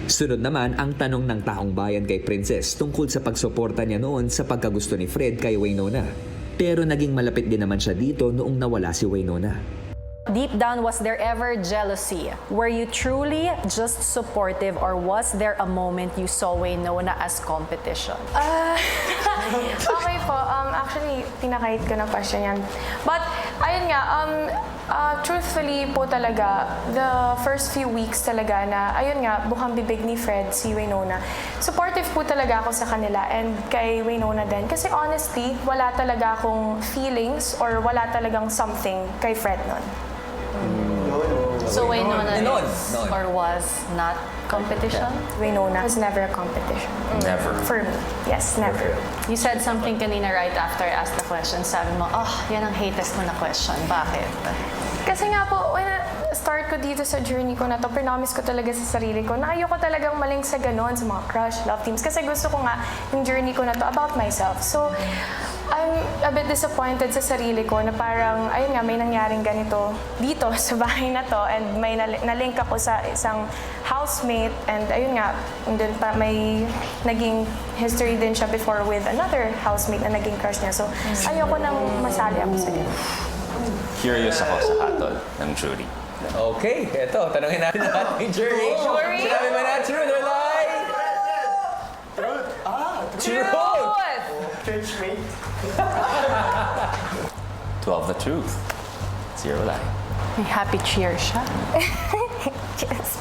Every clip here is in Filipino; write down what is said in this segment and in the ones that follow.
Sunod naman ang tanong ng taong bayan kay Princess tungkol sa pagsuporta niya noon sa pagkagusto ni Fred kay Waynona. Pero naging malapit din naman siya dito noong nawala si Waynona. Deep down, was there ever jealousy? Were you truly just supportive, or was there a moment you saw Waynona as competition? Okay po. Actually, pinakahit ko na question yan. But, ayun nga, truthfully po talaga, the first few weeks talaga na, ayun nga, bukang bibig ni Fred, si Waynona. Supportive po talaga ako sa kanila and kay Waynona din. Kasi honestly, wala talaga akong feelings or wala talagang something kay Fred nun. So Waynona is or was not competition? Waynona was never a competition. Never. For me. Yes, never. You said something kanina right after I asked the question. Sabi mo, yan ang hatest mo na question. Bakit? Kasi nga po, when start ko dito sa journey ko na to, promise ko talaga sa sarili ko na ayoko talagang maling sa ganon, sa mga crush, love teams. Kasi gusto ko nga yung journey ko na to about myself. So, I'm a bit disappointed sa sarili ko na parang, ayun nga, may nangyaring ganito dito sa bahay na to and may nalink ako sa isang housemate and ayun nga, and then pa may naging history din siya before with another housemate na naging crush niya. So, ayoko nang masali ako sa ganito. Curious ako sa hatol ng jury. Okay, eto, tanongin natin ang ating jury. Jury? Sinabi ba na truth or lie? Truth! Truth! Churchmate. 12 the truth. 0 lie. May happy cheer siya. Yes.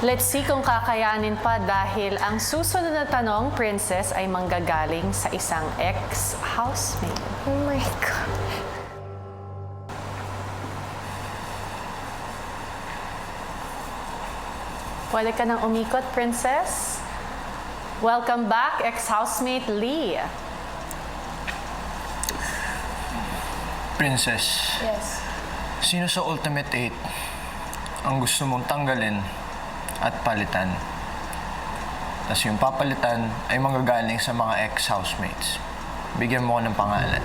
Let's see kung kakayanin pa dahil ang susunod na tanong, Princess, ay manggagaling sa isang ex-housemate. Oh my God. Pwede ka nang umikot, Princess. Welcome back, ex-housemate Lee. Princess, Yes. sino sa Ultimate 8 ang gusto mong tanggalin at palitan? Tapos yung papalitan ay manggagaling sa mga ex-housemates. Bigyan mo ko ng pangalan.